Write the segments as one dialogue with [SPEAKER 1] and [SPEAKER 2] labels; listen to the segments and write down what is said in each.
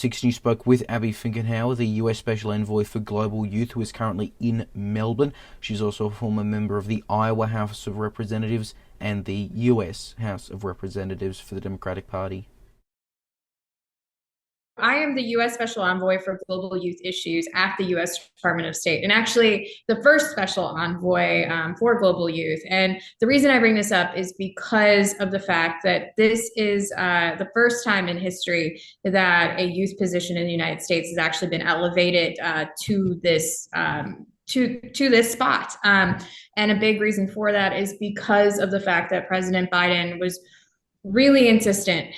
[SPEAKER 1] Six News spoke with Abby Finkenauer, the US Special Envoy for Global Youth, who is currently in Melbourne. She's also a former member of the Iowa House of Representatives and the US House of Representatives for the Democratic Party.
[SPEAKER 2] I am the US Special Envoy for Global Youth Issues at the US Department of State, and actually the first Special Envoy for Global Youth. And the reason I bring this up is because of the fact that this is the first time in history that a youth position in the United States has actually been elevated to this. To this spot. And a big reason for that is because of the fact that President Biden was really insistent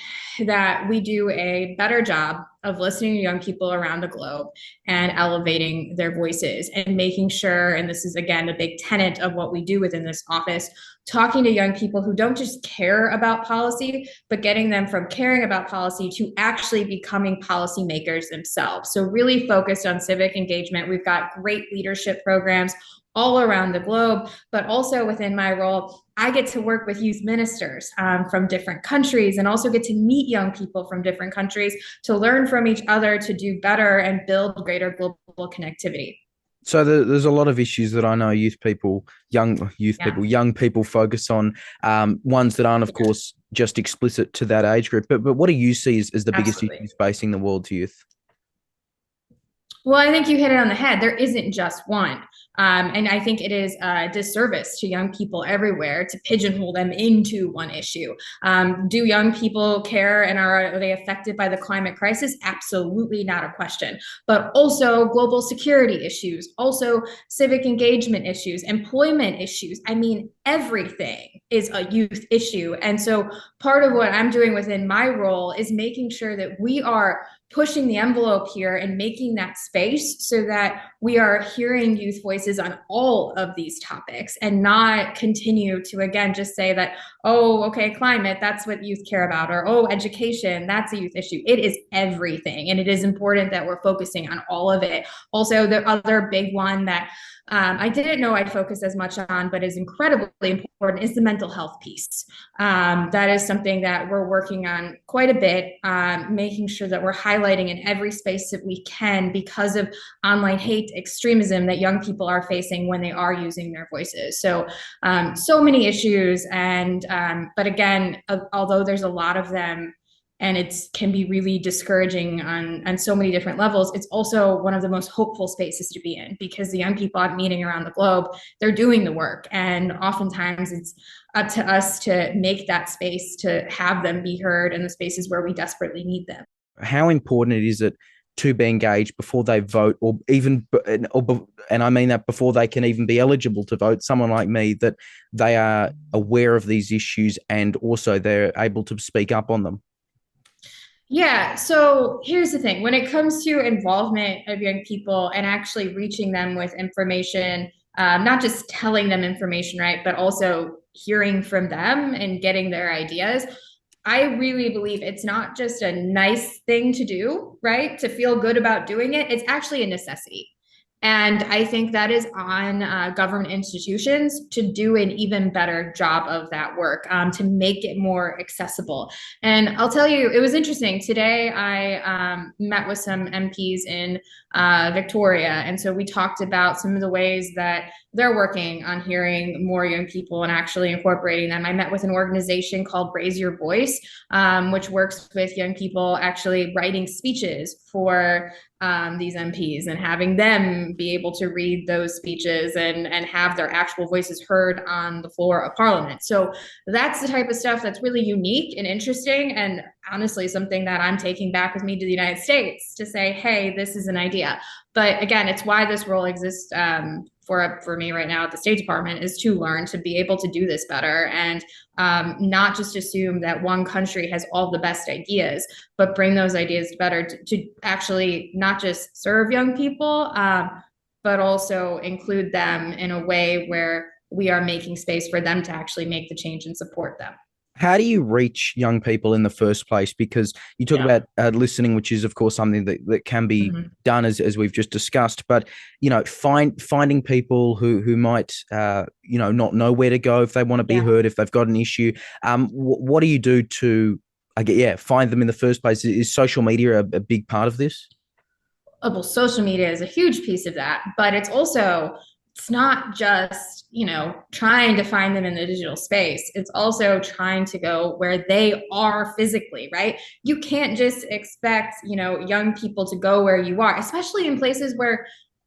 [SPEAKER 2] that we do a better job of listening to young people around the globe and elevating their voices and making sure, and this is again a big tenet of what we do within this office, talking to young people who don't just care about policy, but getting them from caring about policy to actually becoming policymakers themselves. So really focused on civic engagement. We've got great leadership programs all around the globe, but also within my role, I get to work with youth ministers from different countries and also get to meet young people from different countries to learn from each other to do better and build greater global connectivity.
[SPEAKER 1] So there's a lot of issues that I know young people focus on, ones that aren't, of course, just explicit to that age group. But what do you see as the biggest issues facing the world's youth?
[SPEAKER 2] Well, I think you hit it on the head. There isn't just one. And I think it is a disservice to young people everywhere to pigeonhole them into one issue. Do young people care and are they affected by the climate crisis? Absolutely not a question. But also global security issues, also civic engagement issues, employment issues. I mean, everything is a youth issue. And so part of what I'm doing within my role is making sure that we are pushing the envelope here and making that space so that we are hearing youth voices on all of these topics and not continue to, again, just say that, oh, okay, climate, that's what youth care about, or, oh, education, that's a youth issue. It is everything. And it is important that we're focusing on all of it. Also, the other big one that I didn't know I'd focus as much on, but is incredibly important, is the mental health piece. That is something that we're working on quite a bit, making sure that we're highlighting in every space that we can because of online hate extremism that young people are facing when they are using their voices. So, so many issues. And, but again, although there's a lot of them, and it can be really discouraging on so many different levels, it's also one of the most hopeful spaces to be in because the young people I'm meeting around the globe, they're doing the work. And oftentimes it's up to us to make that space to have them be heard in the spaces where we desperately need them.
[SPEAKER 1] How important is it to be engaged before they vote, or even, and I mean that before they can even be eligible to vote, someone like me, that they are aware of these issues and also they're able to speak up on them?
[SPEAKER 2] Yeah, so here's the thing. When it comes to involvement of young people and actually reaching them with information, not just telling them information, right, but also hearing from them and getting their ideas, I really believe it's not just a nice thing to do, right, to feel good about doing it. It's actually a necessity. And I think that is on government institutions to do an even better job of that work, to make it more accessible. And I'll tell you, it was interesting. Today, I met with some MPs in Victoria. And so we talked about some of the ways that they're working on hearing more young people and actually incorporating them. I met with an organization called Raise Your Voice, which works with young people actually writing speeches for these MPs and having them be able to read those speeches and have their actual voices heard on the floor of Parliament. So that's the type of stuff that's really unique and interesting, and honestly something that I'm taking back with me to the United States to say, hey, this is an idea. But again, it's why this role exists for me right now at the State Department, is to learn to be able to do this better and not just assume that one country has all the best ideas, but bring those ideas better to actually not just serve young people, but also include them in a way where we are making space for them to actually make the change and support them.
[SPEAKER 1] How do you reach young people in the first place? Because you talk about listening, which is, of course, something that can be done as we've just discussed. But, finding people who might, not know where to go if they want to be heard, if they've got an issue. What do you do to I get, yeah, find them in the first place? Is social media a big part of this?
[SPEAKER 2] Well, social media is a huge piece of that, but it's not just, trying to find them in the digital space. It's also trying to go where they are physically, right? You can't just expect, young people to go where you are, especially in places where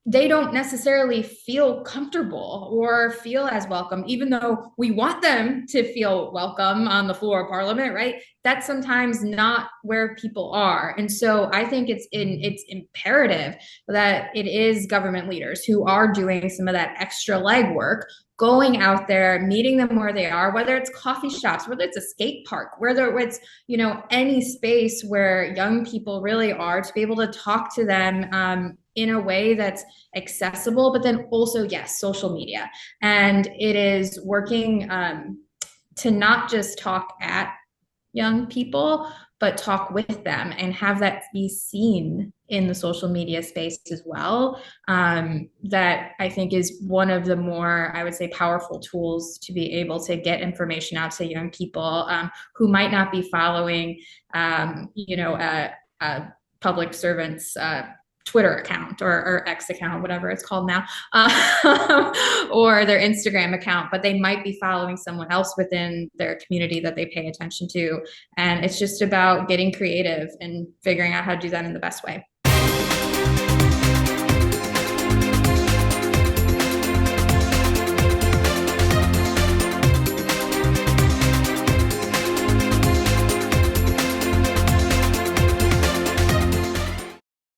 [SPEAKER 2] they don't necessarily feel comfortable or feel as welcome, even though we want them to feel welcome on the floor of parliament, right? That's sometimes not where people are. And so I think it's imperative that it is government leaders who are doing some of that extra legwork, going out there, meeting them where they are, whether it's coffee shops, whether it's a skate park, whether it's, any space where young people really are, to be able to talk to them in a way that's accessible, but then also, yes, social media. And it is working to not just talk at young people, but talk with them and have that be seen in the social media space as well. That I think is one of the more, I would say, powerful tools to be able to get information out to young people who might not be following, public servants. Twitter account or X account, whatever it's called now, or their Instagram account, but they might be following someone else within their community that they pay attention to. And it's just about getting creative and figuring out how to do that in the best way.